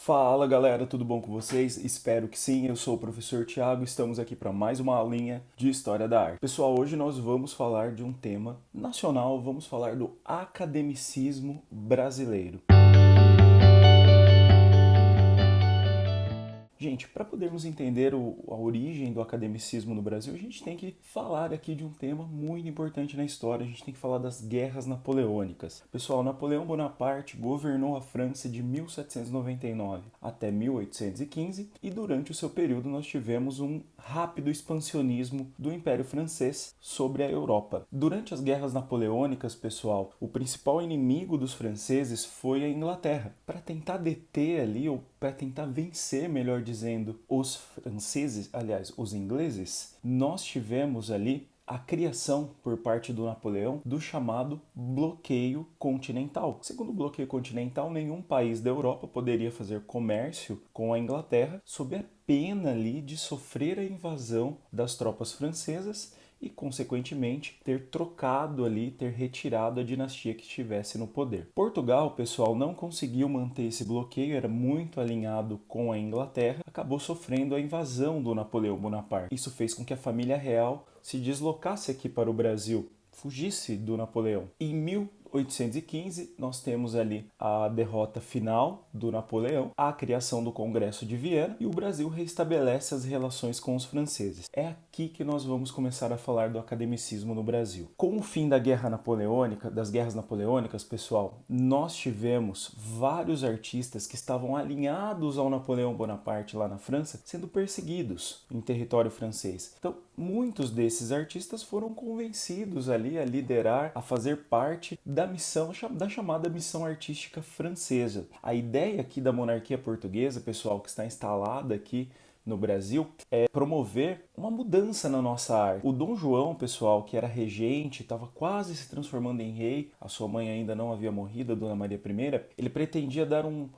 Fala galera, tudo bom com vocês? Espero que sim, eu sou o professor Tiago e estamos aqui para mais uma aulinha de História da Arte. Pessoal, hoje nós vamos falar de um tema nacional, vamos falar do academicismo brasileiro. Gente, para podermos entender a origem do academicismo no Brasil, a gente tem que falar aqui de um tema muito importante na história. A gente tem que falar das guerras napoleônicas. Pessoal, Napoleão Bonaparte governou a França de 1799 até 1815 e durante o seu período nós tivemos um rápido expansionismo do Império Francês sobre a Europa. Durante as guerras napoleônicas, pessoal, o principal inimigo dos franceses foi a Inglaterra. Para tentar deter ali, ou para tentar vencer, melhor dizendo, os franceses, aliás, os ingleses, nós tivemos ali a criação por parte do Napoleão do chamado bloqueio continental. Segundo o bloqueio continental, nenhum país da Europa poderia fazer comércio com a Inglaterra sob a pena ali de sofrer a invasão das tropas francesas e, consequentemente, ter trocado ali, ter retirado a dinastia que estivesse no poder. Portugal, pessoal, não conseguiu manter esse bloqueio, era muito alinhado com a Inglaterra, acabou sofrendo a invasão do Napoleão Bonaparte. Isso fez com que a família real se deslocasse aqui para o Brasil, fugisse do Napoleão. Em 1815, nós temos ali a derrota final do Napoleão, a criação do Congresso de Viena e o Brasil reestabelece as relações com os franceses. É aqui que nós vamos começar a falar do academicismo no Brasil. Com o fim da Guerra Napoleônica, das guerras napoleônicas, pessoal, nós tivemos vários artistas que estavam alinhados ao Napoleão Bonaparte lá na França, sendo perseguidos em território francês. Então, muitos desses artistas foram convencidos ali a liderar, a fazer parte da missão, da chamada missão artística francesa. A ideia aqui da monarquia portuguesa, pessoal, que está instalada aqui no Brasil, é promover uma mudança na nossa arte. O Dom João, pessoal, que era regente, estava quase se transformando em rei, a sua mãe ainda não havia morrido, a Dona Maria I, ele pretendia dar um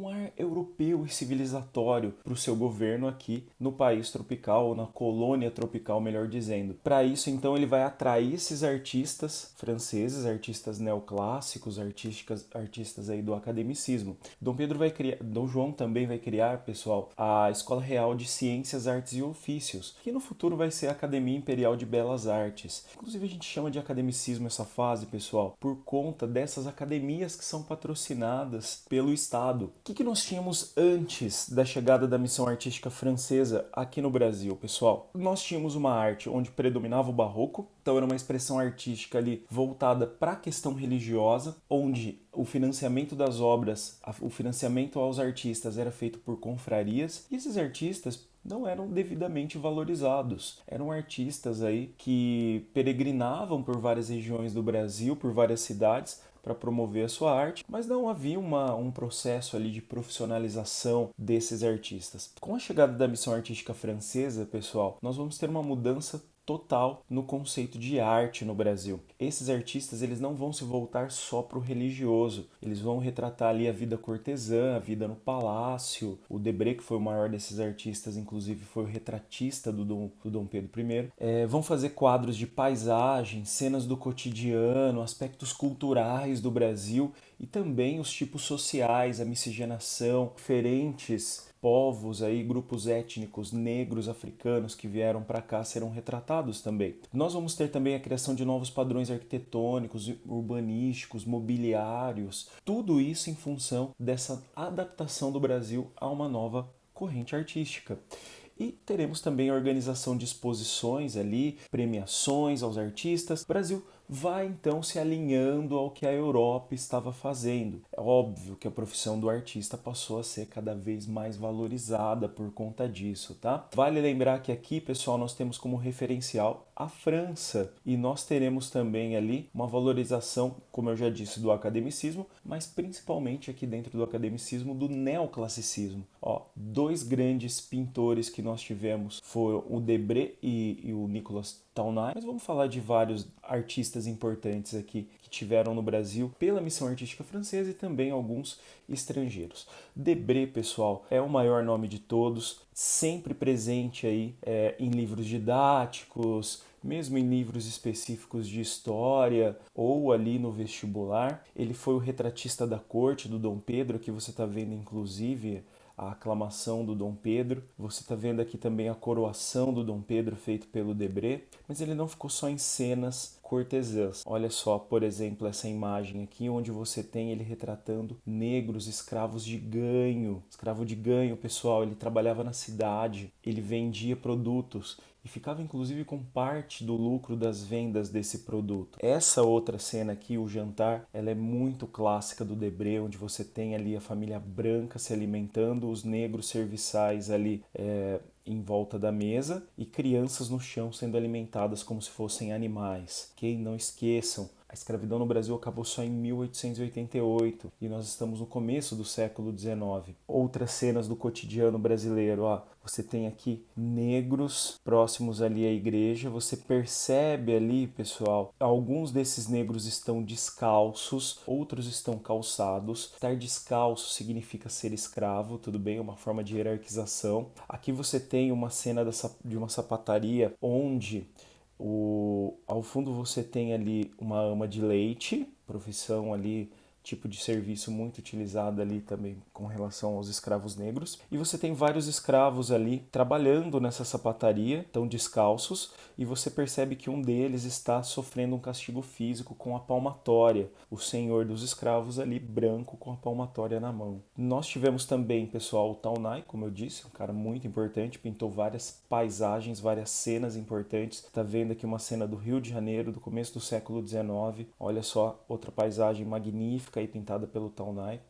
ar europeu e civilizatório para o seu governo aqui no país tropical, ou na colônia tropical, melhor dizendo. Para isso, então, ele vai atrair esses artistas franceses, artistas neoclássicos, artistas aí do academicismo. Dom João também vai criar, pessoal, a Escola Real de Ciências, Artes e Ofícios, que no futuro vai ser a Academia Imperial de Belas Artes. Inclusive, a gente chama de academicismo essa fase, pessoal, por conta dessas academias que são patrocinadas pelo Estado. O que nós tínhamos antes da chegada da missão artística francesa aqui no Brasil, pessoal? Nós tínhamos uma arte onde predominava o barroco, então era uma expressão artística ali voltada para a questão religiosa, onde o financiamento das obras, o financiamento aos artistas era feito por confrarias, e esses artistas não eram devidamente valorizados. Eram artistas aí que peregrinavam por várias regiões do Brasil, por várias cidades, para promover a sua arte, mas não havia um processo ali de profissionalização desses artistas. Com a chegada da missão artística francesa, pessoal, nós vamos ter uma mudança total no conceito de arte no Brasil. Esses artistas, eles não vão se voltar só para o religioso, eles vão retratar ali a vida cortesã, a vida no palácio. O Debré, que foi o maior desses artistas, inclusive foi o retratista do Dom Pedro I. Vão fazer quadros de paisagem, cenas do cotidiano, aspectos culturais do Brasil e também os tipos sociais, a miscigenação, diferentes povos aí, grupos étnicos negros africanos que vieram para cá serão retratados também. Nós vamos ter também a criação de novos padrões arquitetônicos, urbanísticos, mobiliários, tudo isso em função dessa adaptação do Brasil a uma nova corrente artística. E teremos também a organização de exposições ali, premiações aos artistas. O Brasil vai então se alinhando ao que a Europa estava fazendo. É óbvio que a profissão do artista passou a ser cada vez mais valorizada por conta disso, tá? Vale lembrar que aqui, pessoal, nós temos como referencial a França e nós teremos também ali uma valorização, como eu já disse, do academicismo, mas principalmente aqui dentro do academicismo do neoclassicismo. Ó, dois grandes pintores que nós tivemos foram o Debré e o Nicolas Taunay, mas vamos falar de vários artistas importantes aqui que tiveram no Brasil pela missão artística francesa e também alguns estrangeiros. Debré, pessoal, é o maior nome de todos, sempre presente aí em livros didáticos, mesmo em livros específicos de história ou ali no vestibular. Ele foi o retratista da corte do Dom Pedro, que você está vendo inclusive a aclamação do Dom Pedro. Você está vendo aqui também a coroação do Dom Pedro feito pelo Debré, mas ele não ficou só em cenas cortesãs. Olha só, por exemplo, essa imagem aqui onde você tem ele retratando negros escravos de ganho. Escravo de ganho, pessoal, ele trabalhava na cidade, ele vendia produtos e ficava inclusive com parte do lucro das vendas desse produto. Essa outra cena aqui, o jantar, ela é muito clássica do Debré, onde você tem ali a família branca se alimentando, os negros serviçais ali em volta da mesa e crianças no chão sendo alimentadas como se fossem animais. Ok? Não esqueçam, a escravidão no Brasil acabou só em 1888 e nós estamos no começo do século XIX. Outras cenas do cotidiano brasileiro, ó, você tem aqui negros próximos ali à igreja, você percebe ali, pessoal, alguns desses negros estão descalços, outros estão calçados. Estar descalço significa ser escravo, tudo bem, é uma forma de hierarquização. Aqui você tem uma cena de uma sapataria onde ao fundo você tem ali uma ama de leite, profissão ali, tipo de serviço muito utilizado ali também com relação aos escravos negros. E você tem vários escravos ali trabalhando nessa sapataria, tão descalços, e você percebe que um deles está sofrendo um castigo físico com a palmatória, o senhor dos escravos ali, branco, com a palmatória na mão. Nós tivemos também, pessoal, o Taunay, como eu disse, um cara muito importante, pintou várias paisagens, várias cenas importantes. Tá vendo aqui uma cena do Rio de Janeiro, do começo do século XIX. Olha só, outra paisagem magnífica aí pintada pelo Taunay.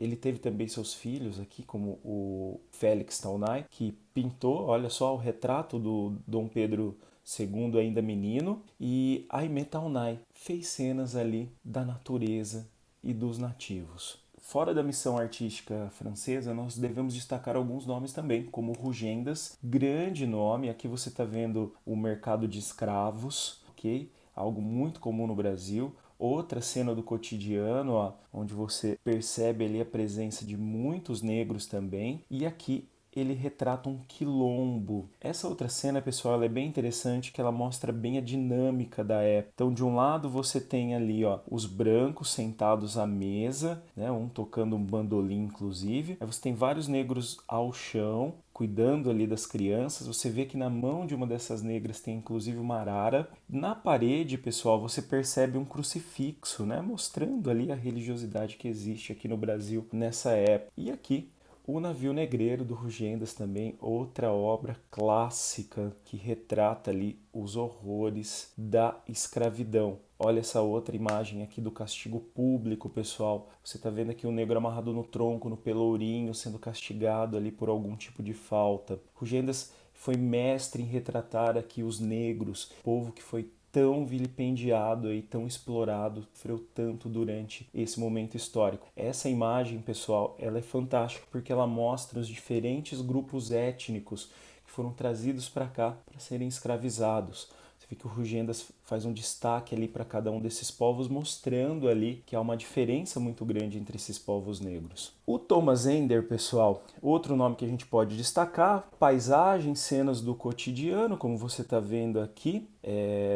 Ele teve também seus filhos aqui, como o Félix Taunay, que pintou, olha só, o retrato do Dom Pedro II ainda menino, e Aimé Taunay fez cenas ali da natureza e dos nativos. Fora da missão artística francesa, nós devemos destacar alguns nomes também, como Rugendas, grande nome. Aqui você está vendo o mercado de escravos, ok? Algo muito comum no Brasil. Outra cena do cotidiano, ó, onde você percebe ali a presença de muitos negros também. E aqui ele retrata um quilombo. Essa outra cena, pessoal, ela é bem interessante, que ela mostra bem a dinâmica da época. Então, de um lado você tem ali, ó, os brancos sentados à mesa, né, um tocando um bandolim, inclusive. Aí você tem vários negros ao chão, cuidando ali das crianças. Você vê que na mão de uma dessas negras tem inclusive uma arara. Na parede, pessoal, você percebe um crucifixo, né, mostrando ali a religiosidade que existe aqui no Brasil nessa época. E aqui o Navio Negreiro, do Rugendas, também, outra obra clássica que retrata ali os horrores da escravidão. Olha essa outra imagem aqui do castigo público, pessoal. Você está vendo aqui o negro amarrado no tronco, no pelourinho, sendo castigado ali por algum tipo de falta. Rugendas foi mestre em retratar aqui os negros, povo que foi tão vilipendiado e tão explorado, sofreu tanto durante esse momento histórico. Essa imagem, pessoal, ela é fantástica porque ela mostra os diferentes grupos étnicos que foram trazidos para cá para serem escravizados. Você vê que o Rugendas faz um destaque ali para cada um desses povos, mostrando ali que há uma diferença muito grande entre esses povos negros. O Thomas Ender, pessoal, outro nome que a gente pode destacar, paisagens, cenas do cotidiano, como você está vendo aqui,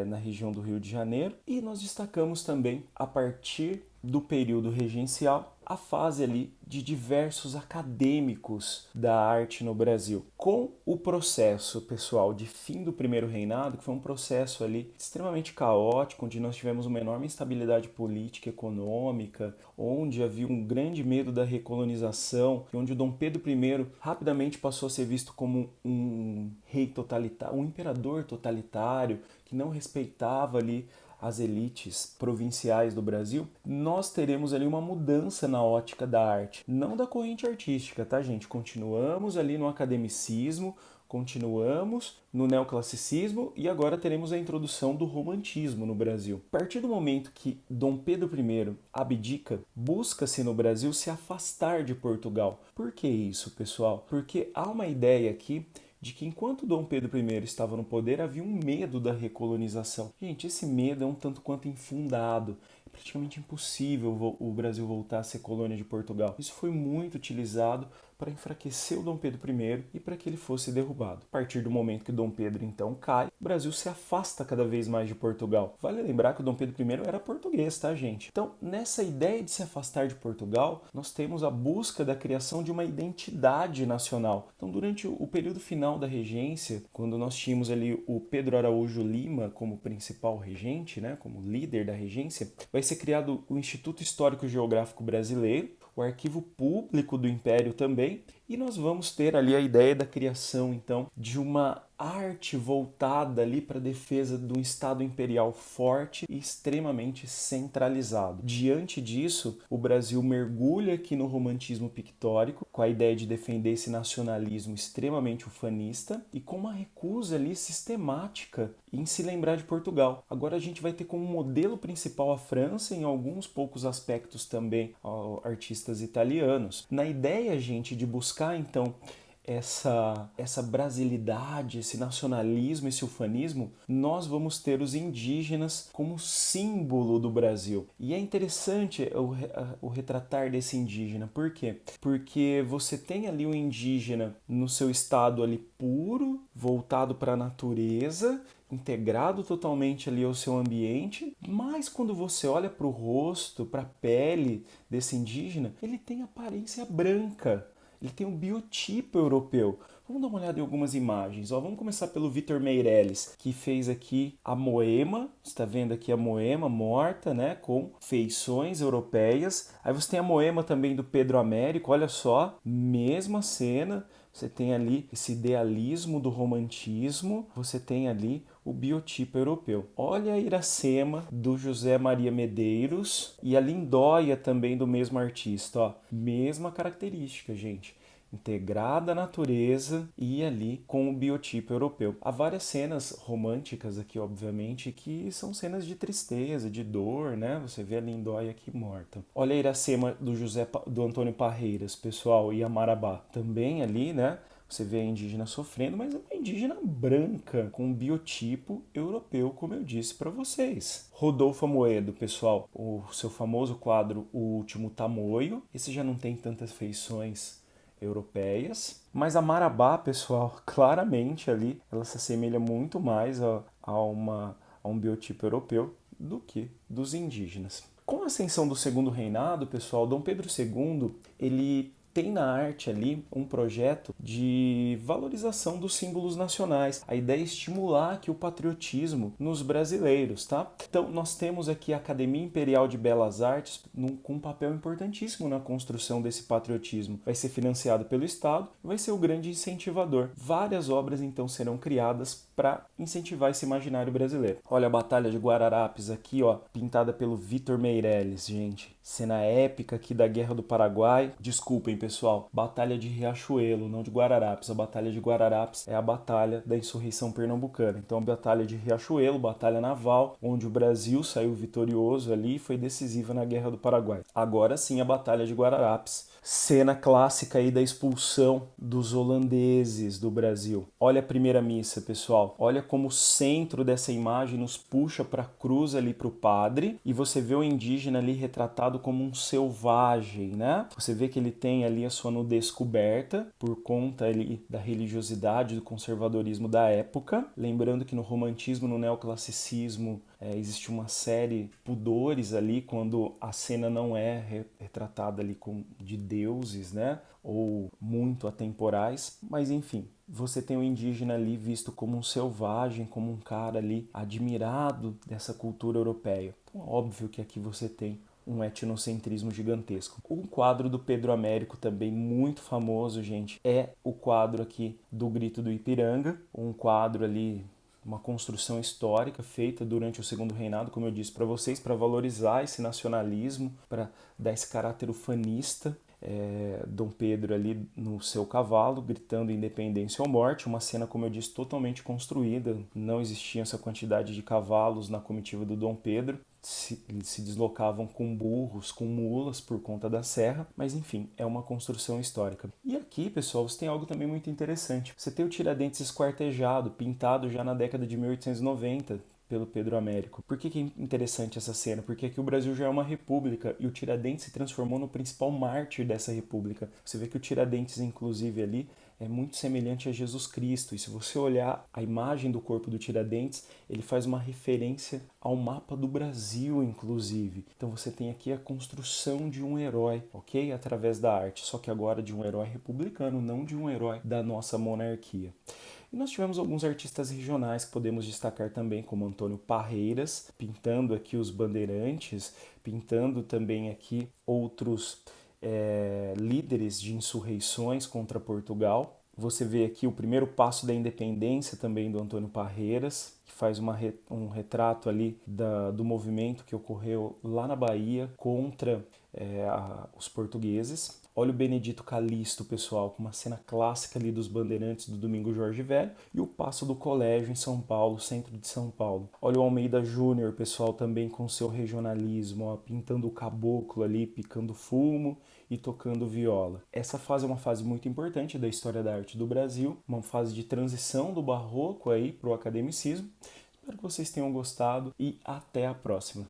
na região do Rio de Janeiro. E nós destacamos também, a partir do período regencial, a fase ali de diversos acadêmicos da arte no Brasil. Com o processo, pessoal, de fim do primeiro reinado, que foi um processo ali extremamente caótico, onde nós tivemos uma enorme instabilidade política e econômica, onde havia um grande medo da recolonização, e onde o Dom Pedro I rapidamente passou a ser visto como um rei totalitário, um imperador totalitário, que não respeitava ali as elites provinciais do Brasil, nós teremos ali uma mudança na ótica da arte, não da corrente artística, tá, gente? Continuamos ali no academicismo, continuamos no neoclassicismo e agora teremos a introdução do romantismo no Brasil. A partir do momento que Dom Pedro I abdica, busca-se no Brasil se afastar de Portugal. Por que isso, pessoal? Porque há uma ideia aqui de que enquanto Dom Pedro I estava no poder, havia um medo da recolonização. Gente, esse medo é um tanto quanto infundado. É praticamente impossível o Brasil voltar a ser colônia de Portugal. Isso foi muito utilizado para enfraquecer o Dom Pedro I e para que ele fosse derrubado. A partir do momento que o Dom Pedro então cai, o Brasil se afasta cada vez mais de Portugal. Vale lembrar que o Dom Pedro I era português, tá, gente? Então, nessa ideia de se afastar de Portugal, nós temos a busca da criação de uma identidade nacional. Então, durante o período final da regência, quando nós tínhamos ali o Pedro Araújo Lima como principal regente, né, como líder da regência, vai ser criado o Instituto Histórico Geográfico Brasileiro, o Arquivo Público do Império também, e nós vamos ter ali a ideia da criação, então, de uma arte voltada ali para a defesa de um Estado imperial forte e extremamente centralizado. Diante disso, o Brasil mergulha aqui no romantismo pictórico, com a ideia de defender esse nacionalismo extremamente ufanista e com uma recusa ali sistemática em se lembrar de Portugal. Agora a gente vai ter como modelo principal a França, em alguns poucos aspectos também artistas italianos. Na ideia, gente, de buscar então essa brasilidade, esse nacionalismo, esse ufanismo, nós vamos ter os indígenas como símbolo do Brasil. E é interessante o retratar desse indígena. Por quê? Porque você tem ali o indígena no seu estado ali puro, voltado para a natureza, integrado totalmente ali ao seu ambiente, mas quando você olha para o rosto, para a pele desse indígena, ele tem aparência branca. Ele tem um biotipo europeu. Vamos dar uma olhada em algumas imagens. Vamos começar pelo Vitor Meirelles, que fez aqui a Moema. Você está vendo aqui a Moema morta, né, com feições europeias. Aí você tem a Moema também do Pedro Américo. Olha só, mesma cena. Você tem ali esse idealismo do romantismo. Você tem ali o biotipo europeu. Olha a Iracema do José Maria Medeiros e a Lindóia também do mesmo artista. Ó. Mesma característica, gente. Integrada à natureza e ali com o biotipo europeu. Há várias cenas românticas aqui, obviamente, que são cenas de tristeza, de dor, né? Você vê a Lindóia aqui morta. Olha a Iracema do Antônio Parreiras, pessoal, e a Marabá. Também ali, né? Você vê a indígena sofrendo, mas é uma indígena branca, com um biotipo europeu, como eu disse para vocês. Rodolfo Amoedo, pessoal, o seu famoso quadro O Último Tamoio. Esse já não tem tantas feições europeias, mas a Marabá, pessoal, claramente ali, ela se assemelha muito mais a um biotipo europeu do que dos indígenas. Com a ascensão do Segundo Reinado, pessoal, Dom Pedro II, ele tem na arte ali um projeto de valorização dos símbolos nacionais. A ideia é estimular aqui o patriotismo nos brasileiros, tá? Então, nós temos aqui a Academia Imperial de Belas Artes com um papel importantíssimo na construção desse patriotismo. Vai ser financiado pelo Estado e vai ser o grande incentivador. Várias obras, então, serão criadas para incentivar esse imaginário brasileiro. Olha a Batalha de Guararapes aqui, ó, pintada pelo Vitor Meirelles, gente. Cena épica aqui da Guerra do Paraguai. Desculpem, pessoal, Batalha de Riachuelo, não de Guararapes. A Batalha de Guararapes é a batalha da insurreição pernambucana. Então, a Batalha de Riachuelo, batalha naval, onde o Brasil saiu vitorioso ali e foi decisiva na Guerra do Paraguai. Agora sim, a Batalha de Guararapes. Cena clássica aí da expulsão dos holandeses do Brasil. Olha a primeira missa, pessoal. Olha como o centro dessa imagem nos puxa para a cruz ali para o padre e você vê o indígena ali retratado como um selvagem, né? Você vê que ele tem ali a sua nudez coberta por conta ali da religiosidade, do conservadorismo da época. Lembrando que no romantismo, no neoclassicismo, existe uma série de pudores ali quando a cena não é retratada ali de deuses, né? Ou muito atemporais, mas enfim, você tem o indígena ali visto como um selvagem, como um cara ali admirado dessa cultura europeia. Então, óbvio que aqui você tem um etnocentrismo gigantesco. Um quadro do Pedro Américo também muito famoso, gente, é o quadro aqui do Grito do Ipiranga, um quadro ali, uma construção histórica feita durante o Segundo Reinado, como eu disse para vocês, para valorizar esse nacionalismo, para dar esse caráter ufanista. Dom Pedro ali no seu cavalo, gritando independência ou morte, uma cena, como eu disse, totalmente construída, não existia essa quantidade de cavalos na comitiva do Dom Pedro, se deslocavam com burros, com mulas por conta da serra, mas enfim, é uma construção histórica. E aqui, pessoal, você tem algo também muito interessante. Você tem o Tiradentes esquartejado, pintado já na década de 1890, pelo Pedro Américo. Por que é interessante essa cena? Porque aqui o Brasil já é uma república e o Tiradentes se transformou no principal mártir dessa república. Você vê que o Tiradentes, inclusive, ali é muito semelhante a Jesus Cristo. E se você olhar a imagem do corpo do Tiradentes, ele faz uma referência ao mapa do Brasil, inclusive. Então você tem aqui a construção de um herói, ok? Através da arte, só que agora de um herói republicano, não de um herói da nossa monarquia. E nós tivemos alguns artistas regionais que podemos destacar também, como Antônio Parreiras, pintando aqui os bandeirantes, pintando também aqui outros líderes de insurreições contra Portugal. Você vê aqui o primeiro passo da independência também do Antônio Parreiras, que faz um retrato ali do movimento que ocorreu lá na Bahia contra os portugueses. Olha o Benedito Calixto, pessoal, com uma cena clássica ali dos bandeirantes do Domingo Jorge Velho e o Paço do Colégio em São Paulo, centro de São Paulo. Olha o Almeida Júnior, pessoal, também com seu regionalismo, ó, pintando o caboclo ali, picando fumo e tocando viola. Essa fase é uma fase muito importante da história da arte do Brasil, uma fase de transição do barroco aí para o academicismo. Espero que vocês tenham gostado e até a próxima.